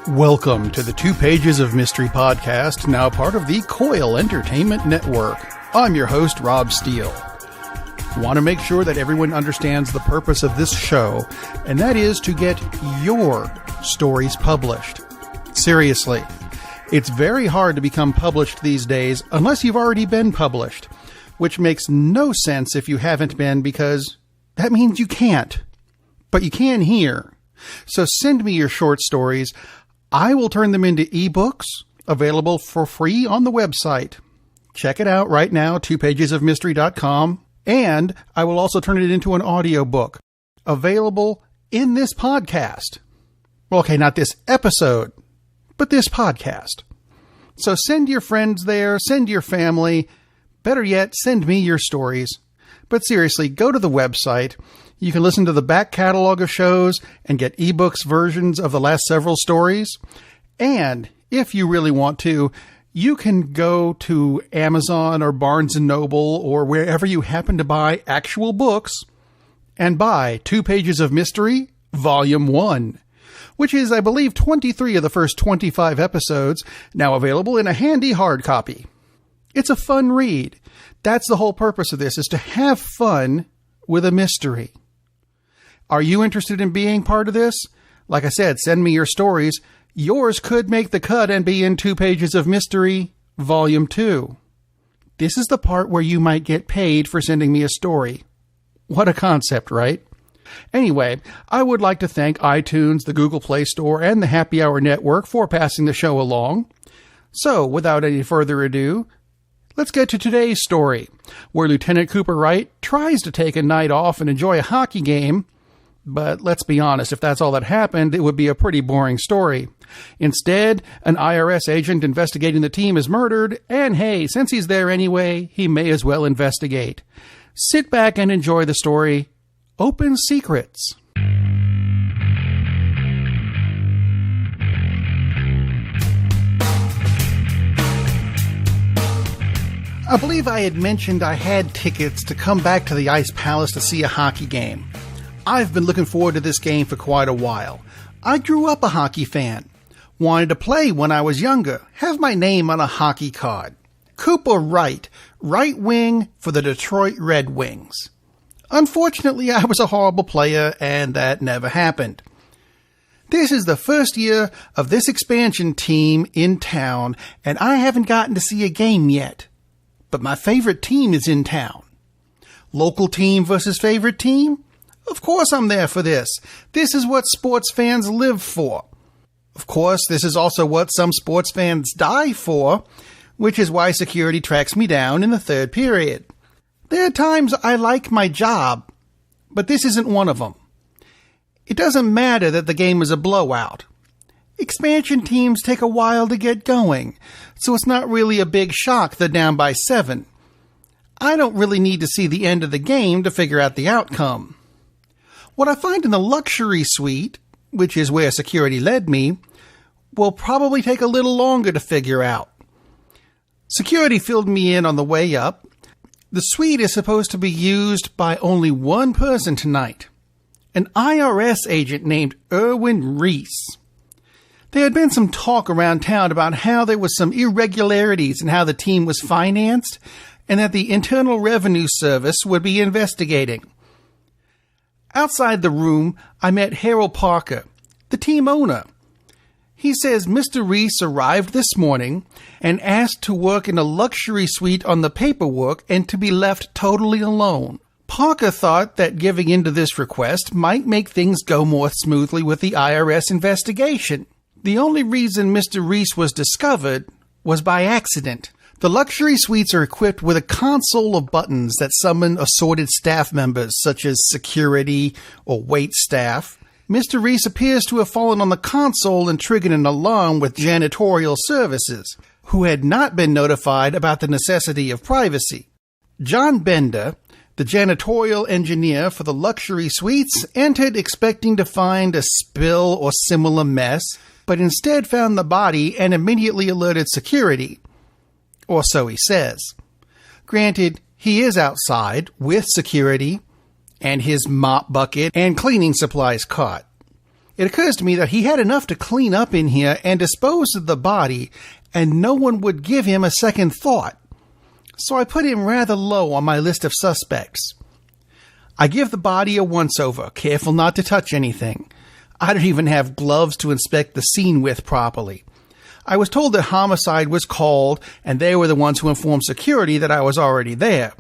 Welcome to the 2 Pages of Mystery podcast, now part of the Coil Entertainment Network. I'm your host, Rob Steele. Want to make sure that everyone understands the purpose of this show, and that is to get your stories published. Seriously, it's very hard to become published these days unless you've already been published, which makes no sense if you haven't been, because that means you can't. But you can here. So send me your short stories. I will turn them into ebooks, available for free on the website. Check it out right now, 2pagesofmystery.com. And I will also turn it into an audiobook, available in this podcast. Well, okay, not this episode, but this podcast. So send your friends there, send your family. Better yet, send me your stories. But seriously, go to the website. You can listen to the back catalog of shows and get ebooks versions of the last several stories. And if you really want to, you can go to Amazon or Barnes & Noble or wherever you happen to buy actual books and buy 2 Pages of Mystery, Volume 1, which is, I believe, 23 of the first 25 episodes, now available in a handy hard copy. It's a fun read. That's the whole purpose of this, is to have fun with a mystery. Are you interested in being part of this? Like I said, send me your stories. Yours could make the cut and be in 2 Pages of Mystery, Volume 2. This is the part where you might get paid for sending me a story. What a concept, right? Anyway, I would like to thank iTunes, the Google Play Store, and the Happy Hour Network for passing the show along. So, without any further ado, let's get to today's story, where Lieutenant Cooper Wright tries to take a night off and enjoy a hockey game. But let's be honest, if that's all that happened, it would be a pretty boring story. Instead, an IRS agent investigating the team is murdered, and hey, since he's there anyway, he may as well investigate. Sit back and enjoy the story, Open Secrets. I believe I had mentioned I had tickets to come back to the Ice Palace to see a hockey game. I've been looking forward to this game for quite a while. I grew up a hockey fan. Wanted to play when I was younger. Have my name on a hockey card. Cooper Wright, right wing for the Detroit Red Wings. Unfortunately, I was a horrible player, and that never happened. This is the first year of this expansion team in town, and I haven't gotten to see a game yet. But my favorite team is in town. Local team versus favorite team? Of course I'm there for this. This is what sports fans live for. Of course, this is also what some sports fans die for, which is why security tracks me down in the third period. There are times I like my job, but this isn't one of them. It doesn't matter that the game is a blowout. Expansion teams take a while to get going, so it's not really a big shock they're down by 7. I don't really need to see the end of the game to figure out the outcome. What I find in the luxury suite, which is where security led me, will probably take a little longer to figure out. Security filled me in on the way up. The suite is supposed to be used by only one person tonight, an IRS agent named Erwin Reese. There had been some talk around town about how there was some irregularities in how the team was financed, and that the Internal Revenue Service would be investigating. Outside the room, I met Harold Parker, the team owner. He says Mr. Reese arrived this morning and asked to work in a luxury suite on the paperwork and to be left totally alone. Parker thought that giving in to this request might make things go more smoothly with the IRS investigation. The only reason Mr. Reese was discovered was by accident. The luxury suites are equipped with a console of buttons that summon assorted staff members, such as security or wait staff. Mr. Reese appears to have fallen on the console and triggered an alarm with janitorial services, who had not been notified about the necessity of privacy. John Bender, the janitorial engineer for the luxury suites, entered expecting to find a spill or similar mess, but instead found the body and immediately alerted security. Or so he says. Granted, he is outside with security and his mop bucket and cleaning supplies cart. It occurs to me that he had enough to clean up in here and dispose of the body, and no one would give him a second thought. So I put him rather low on my list of suspects. I give the body a once-over, careful not to touch anything. I don't even have gloves to inspect the scene with properly. I was told that homicide was called, and they were the ones who informed security that I was already there,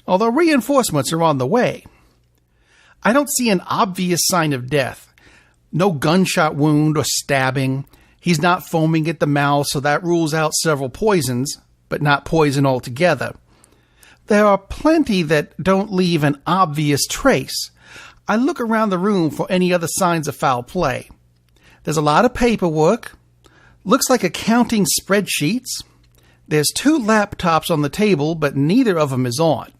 although reinforcements are on the way. I don't see an obvious sign of death. No gunshot wound or stabbing. He's not foaming at the mouth, so that rules out several poisons, but not poison altogether. There are plenty that don't leave an obvious trace. I look around the room for any other signs of foul play. There's a lot of paperwork. Looks like accounting spreadsheets. There's 2 laptops on the table, but neither of them is on.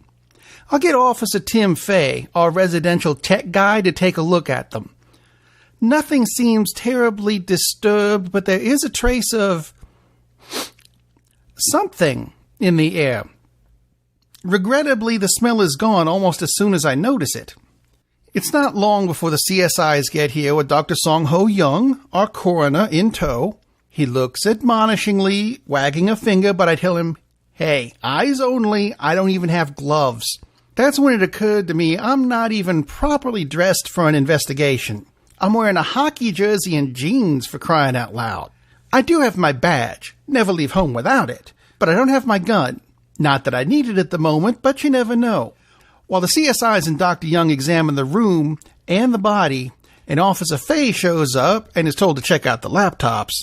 I'll get Officer Tim Fay, our residential tech guy, to take a look at them. Nothing seems terribly disturbed, but there is a trace of something in the air. Regrettably, the smell is gone almost as soon as I notice it. It's not long before the CSIs get here with Dr. Song Ho Young, our coroner, in tow. He looks admonishingly, wagging a finger, but I tell him, "Hey, eyes only, I don't even have gloves." That's when it occurred to me I'm not even properly dressed for an investigation. I'm wearing a hockey jersey and jeans, for crying out loud. I do have my badge, never leave home without it, but I don't have my gun. Not that I need it at the moment, but you never know. While the CSIs and Dr. Young examine the room and the body, and Officer Fay shows up and is told to check out the laptops,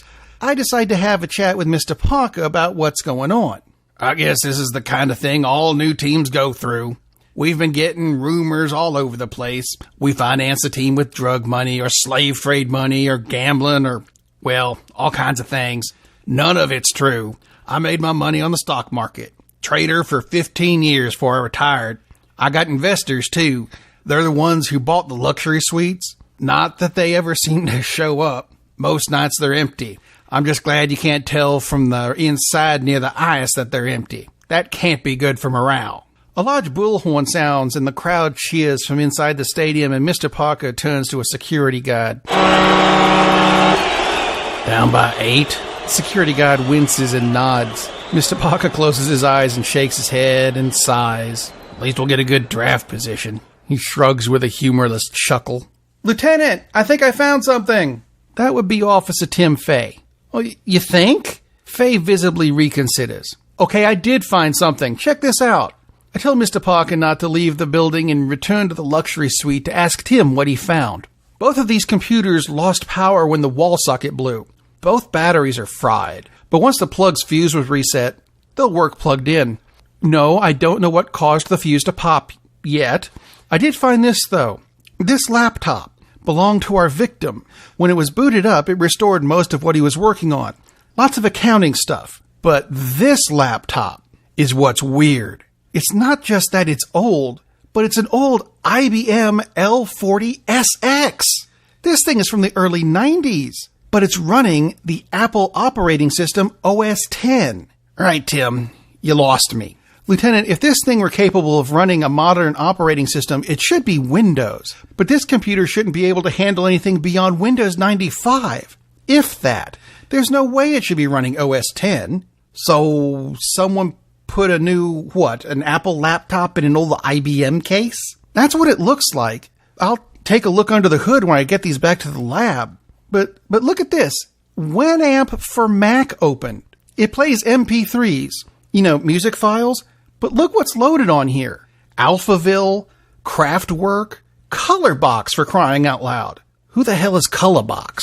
I decide to have a chat with Mr. Parker about what's going on. "I guess this is the kind of thing all new teams go through. We've been getting rumors all over the place. We finance a team with drug money or slave trade money or gambling or, well, all kinds of things. None of it's true. I made my money on the stock market. Trader for 15 years before I retired. I got investors, too. They're the ones who bought the luxury suites. Not that they ever seem to show up. Most nights they're empty. I'm just glad you can't tell from the inside near the ice that they're empty. That can't be good for morale." A large bullhorn sounds and the crowd cheers from inside the stadium, and Mr. Parker turns to a security guard. "Down by 8? The security guard winces and nods. Mr. Parker closes his eyes and shakes his head and sighs. "At least we'll get a good draft position." He shrugs with a humorless chuckle. "Lieutenant, I think I found something." That would be Officer Tim Fay. "Oh, you think?" Fay visibly reconsiders. "Okay, I did find something. Check this out." I tell Mr. Parker not to leave the building and return to the luxury suite to ask Tim what he found. Both of these computers lost power when the wall socket blew. Both batteries are fried, but once the plug's fuse was reset, they'll work plugged in. No, I don't know what caused the fuse to pop yet. I did find this, though. This laptop belonged to our victim. When it was booted up, it restored most of what he was working on. Lots of accounting stuff. But this laptop is what's weird. It's not just that it's old, but it's an old IBM L40SX. This thing is from the early 90s, but it's running the Apple operating system OS X. All right, Tim, you lost me. Lieutenant, if this thing were capable of running a modern operating system, it should be Windows. But this computer shouldn't be able to handle anything beyond Windows 95. If that. There's no way it should be running OS X. So someone put a new, an Apple laptop in an old IBM case? That's what it looks like. I'll take a look under the hood when I get these back to the lab. But look at this. Winamp for Mac opened. It plays MP3s, music files. But look what's loaded on here. Alphaville, Kraftwerk, Colorbox, for crying out loud. Who the hell is Colorbox?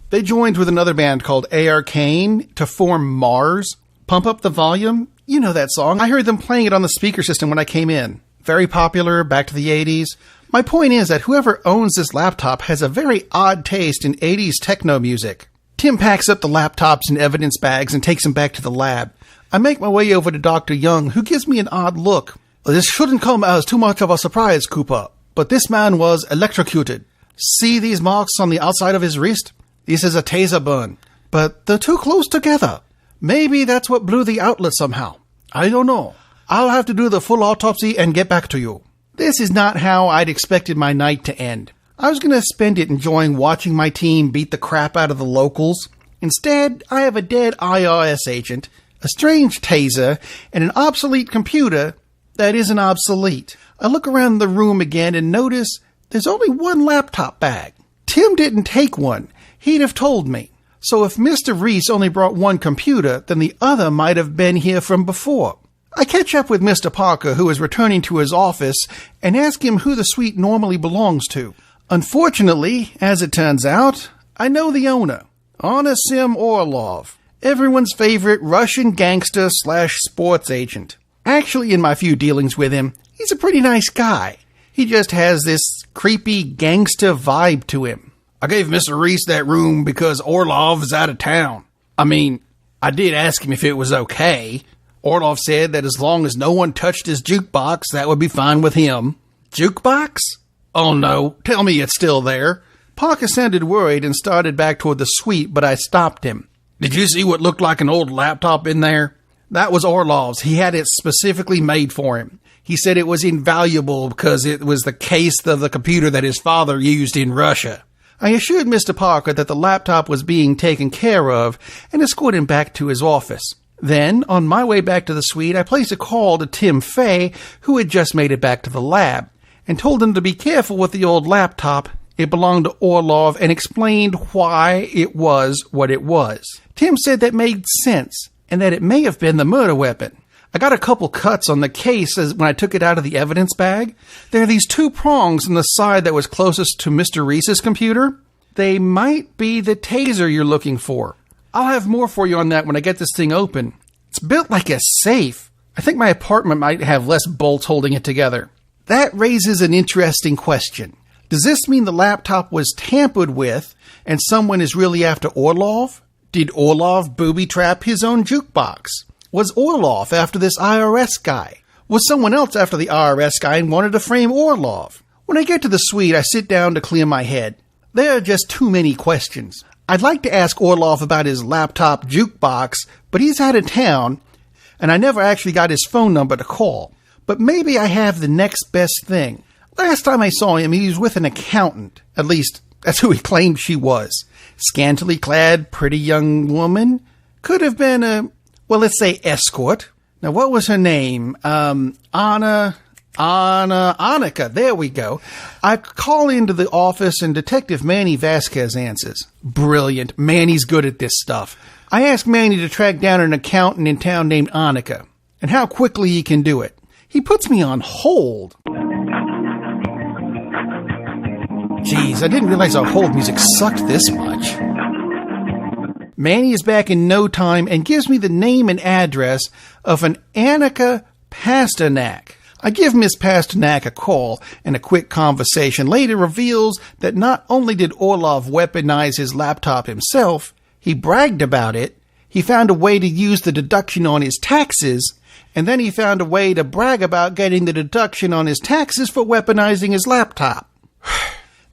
They joined with another band called Arcane to form Mars. Pump Up the Volume? You know that song. I heard them playing it on the speaker system when I came in. Very popular, back to the 80s. My point is that whoever owns this laptop has a very odd taste in 80s techno music. Tim packs up the laptops in evidence bags and takes them back to the lab. I make my way over to Dr. Young, who gives me an odd look. "This shouldn't come as too much of a surprise, Cooper, but this man was electrocuted. See these marks on the outside of his wrist? This is a taser burn, but they're too close together. Maybe that's what blew the outlet somehow. I don't know. I'll have to do the full autopsy and get back to you." This is not how I'd expected my night to end. I was going to spend it enjoying watching my team beat the crap out of the locals. Instead, I have a dead IRS agent, a strange taser, and an obsolete computer that isn't obsolete. I look around the room again and notice there's only one laptop bag. Tim didn't take one. He'd have told me. So if Mr. Reese only brought one computer, then the other might have been here from before. I catch up with Mr. Parker, who is returning to his office, and ask him who the suite normally belongs to. Unfortunately, as it turns out, I know the owner, Anasim Orlov, everyone's favorite Russian gangster / sports agent. Actually, in my few dealings with him, he's a pretty nice guy. He just has this creepy gangster vibe to him. I gave Mr. Reese that room because Orlov is out of town. I mean, I did ask him if it was okay. Orlov said that as long as no one touched his jukebox, that would be fine with him. Jukebox? Oh no, tell me it's still there. Parker sounded worried and started back toward the suite, but I stopped him. Did you see what looked like an old laptop in there? That was Orlov's. He had it specifically made for him. He said it was invaluable because it was the case of the computer that his father used in Russia. I assured Mr. Parker that the laptop was being taken care of and escorted him back to his office. Then, on my way back to the suite, I placed a call to Tim Fay, who had just made it back to the lab, and told him to be careful with the old laptop. It belonged to Orlov, and explained why it was what it was. Tim said that made sense, and that it may have been the murder weapon. I got a couple cuts on the case when I took it out of the evidence bag. There are these two prongs on the side that was closest to Mr. Reese's computer. They might be the taser you're looking for. I'll have more for you on that when I get this thing open. It's built like a safe. I think my apartment might have less bolts holding it together. That raises an interesting question. Does this mean the laptop was tampered with and someone is really after Orlov? Did Orlov booby-trap his own jukebox? Was Orlov after this IRS guy? Was someone else after the IRS guy and wanted to frame Orlov? When I get to the suite, I sit down to clear my head. There are just too many questions. I'd like to ask Orlov about his laptop jukebox, but he's out of town, and I never actually got his phone number to call. But maybe I have the next best thing. Last time I saw him, he was with an accountant. At least, that's who he claimed she was. Scantily clad, pretty young woman. Could have been a, well, let's say escort. Now, what was her name? Annika. There we go. I call into the office and Detective Manny Vasquez answers. Brilliant. Manny's good at this stuff. I ask Manny to track down an accountant in town named Annika, and how quickly he can do it. He puts me on hold. Jeez, I didn't realize our hold music sucked this much. Manny is back in no time and gives me the name and address of an Annika Pasternak. I give Miss Pasternak a call, and a quick conversation later reveals that not only did Orlov weaponize his laptop himself, he bragged about it, he found a way to use the deduction on his taxes, and then he found a way to brag about getting the deduction on his taxes for weaponizing his laptop.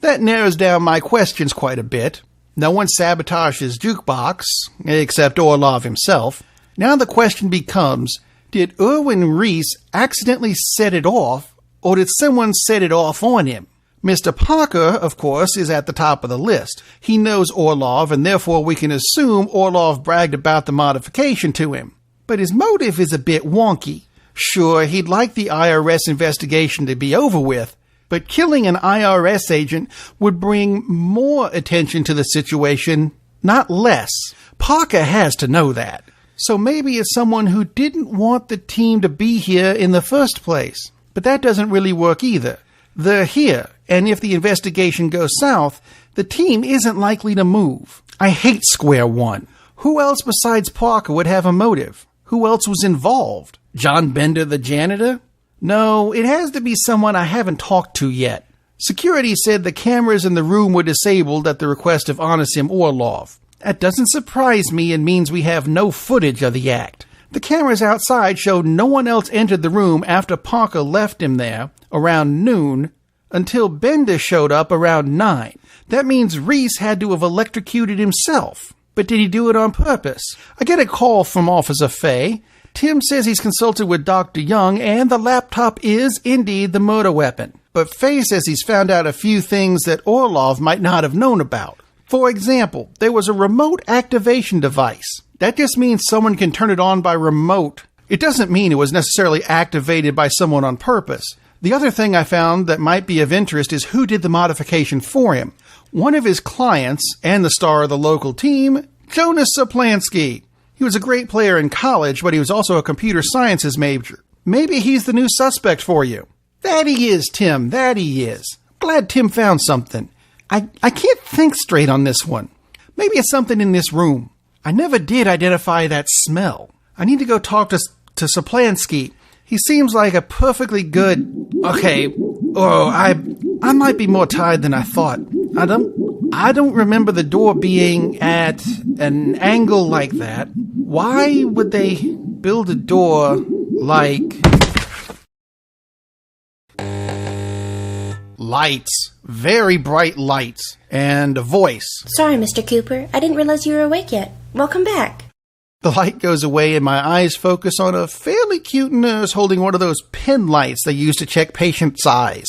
That narrows down my questions quite a bit. No one sabotaged his jukebox, except Orlov himself. Now the question becomes, did Erwin Reese accidentally set it off, or did someone set it off on him? Mr. Parker, of course, is at the top of the list. He knows Orlov, and therefore we can assume Orlov bragged about the modification to him. But his motive is a bit wonky. Sure, he'd like the IRS investigation to be over with, but killing an IRS agent would bring more attention to the situation, not less. Parker has to know that. So maybe it's someone who didn't want the team to be here in the first place. But that doesn't really work either. They're here, and if the investigation goes south, the team isn't likely to move. I hate square one. Who else besides Parker would have a motive? Who else was involved? John Bender, the janitor? No, it has to be someone I haven't talked to yet. Security said the cameras in the room were disabled at the request of Anasim Orlov. That doesn't surprise me and means we have no footage of the act. The cameras outside showed no one else entered the room after Parker left him there around noon until Bender showed up around 9. That means Reese had to have electrocuted himself. But did he do it on purpose? I get a call from Officer Fay. Tim says he's consulted with Dr. Young, and the laptop is indeed the murder weapon. But Faye says he's found out a few things that Orlov might not have known about. For example, there was a remote activation device. That just means someone can turn it on by remote. It doesn't mean it was necessarily activated by someone on purpose. The other thing I found that might be of interest is who did the modification for him. One of his clients, and the star of the local team, Jonas Soplansky. He was a great player in college, but he was also a computer sciences major. Maybe he's the new suspect for you. That he is, Tim. That he is. Glad Tim found something. I can't think straight on this one. Maybe it's something in this room. I never did identify that smell. I need to go talk to Soplansky. He seems like a perfectly good... Okay. Oh, I might be more tired than I thought. I don't remember the door being at an angle like that. Why would they build a door like... Lights. Very bright lights. And a voice. Sorry, Mr. Cooper. I didn't realize you were awake yet. Welcome back. The light goes away and my eyes focus on a fairly cute nurse holding one of those pen lights they use to check patients' eyes.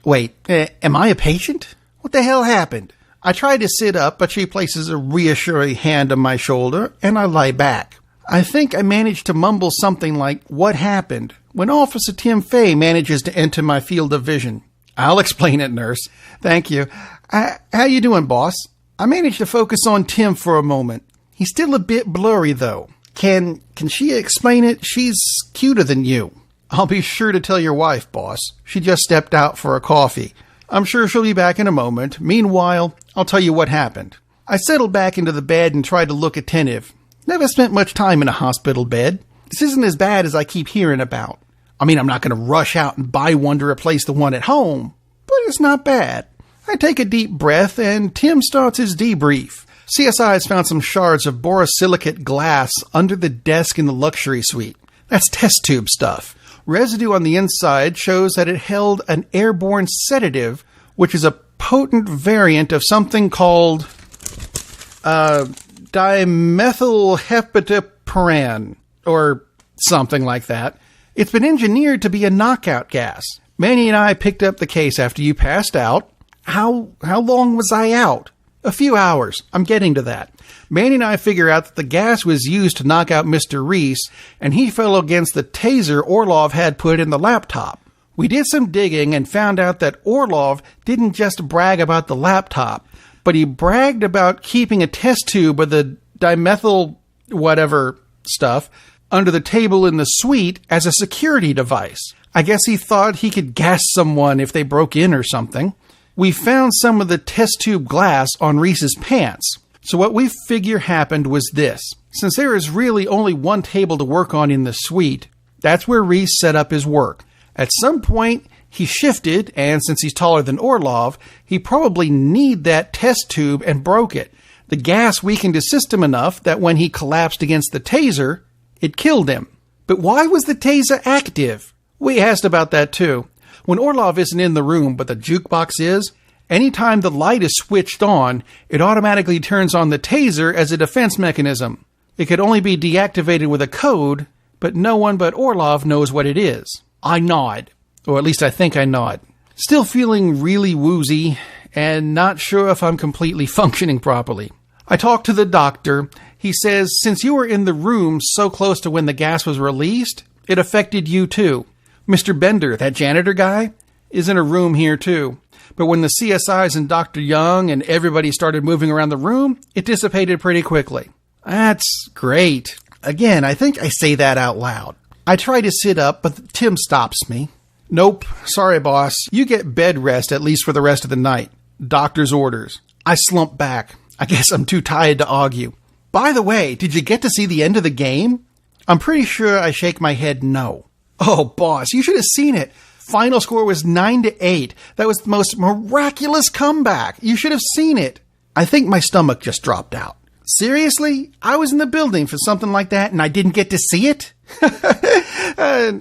Wait, am I a patient? What the hell happened? I try to sit up, but she places a reassuring hand on my shoulder, and I lie back. I think I managed to mumble something like, "What happened?" when Officer Tim Fay manages to enter my field of vision. I'll explain it, nurse. Thank you. How you doing, boss? I managed to focus on Tim for a moment. He's still a bit blurry, though. Can she explain it? She's cuter than you. I'll be sure to tell your wife, boss. She just stepped out for a coffee. I'm sure she'll be back in a moment. Meanwhile, I'll tell you what happened. I settled back into the bed and tried to look attentive. Never spent much time in a hospital bed. This isn't as bad as I keep hearing about. I mean, I'm not going to rush out and buy one to replace the one at home, but it's not bad. I take a deep breath, and Tim starts his debrief. CSI has found some shards of borosilicate glass under the desk in the luxury suite. That's test tube stuff. Residue on the inside shows that it held an airborne sedative, which is a potent variant of something called dimethylheptapyran, or something like that. It's been engineered to be a knockout gas. Manny and I picked up the case after you passed out. How long was I out? A few hours. I'm getting to that. Manny and I figure out that the gas was used to knock out Mr. Reese, and he fell against the taser Orlov had put in the laptop. We did some digging and found out that Orlov didn't just brag about the laptop, but he bragged about keeping a test tube of the dimethyl whatever stuff under the table in the suite as a security device. I guess he thought he could gas someone if they broke in or something. We found some of the test tube glass on Reese's pants. So what we figure happened was this. Since there is really only one table to work on in the suite, that's where Reese set up his work. At some point, he shifted, and since he's taller than Orlov, he probably kneed that test tube and broke it. The gas weakened his system enough that when he collapsed against the taser, it killed him. But why was the taser active? We asked about that too. When Orlov isn't in the room, but the jukebox is, anytime the light is switched on, it automatically turns on the taser as a defense mechanism. It could only be deactivated with a code, but no one but Orlov knows what it is. I nod, or at least I think I nod. Still feeling really woozy, and not sure if I'm completely functioning properly. I talk to the doctor. He says, since you were in the room so close to when the gas was released, it affected you too. Mr. Bender, that janitor guy, is in a room here too. But when the CSIs and Dr. Young and everybody started moving around the room, it dissipated pretty quickly. That's great. Again, I think I say that out loud. I try to sit up, but Tim stops me. Nope, sorry boss. You get bed rest at least for the rest of the night. Doctor's orders. I slump back. I guess I'm too tired to argue. By the way, did you get to see the end of the game? I'm pretty sure I shake my head no. Oh, boss, you should have seen it. Final score was 9-8. That was the most miraculous comeback. You should have seen it. I think my stomach just dropped out. Seriously? I was in the building for something like that and I didn't get to see it?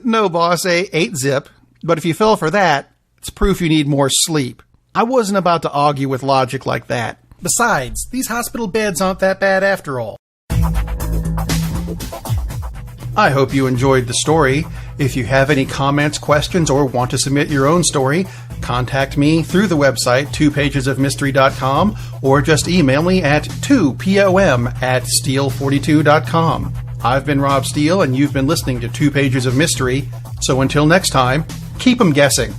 No, boss, 8-zip. But if you fell for that, it's proof you need more sleep. I wasn't about to argue with logic like that. Besides, these hospital beds aren't that bad after all. I hope you enjoyed the story. If you have any comments, questions, or want to submit your own story, contact me through the website 2pagesofmystery.com or just email me at 2pom@steel42.com. I've been Rob Steele, and you've been listening to 2 Pages of Mystery. So until next time, keep 'em guessing.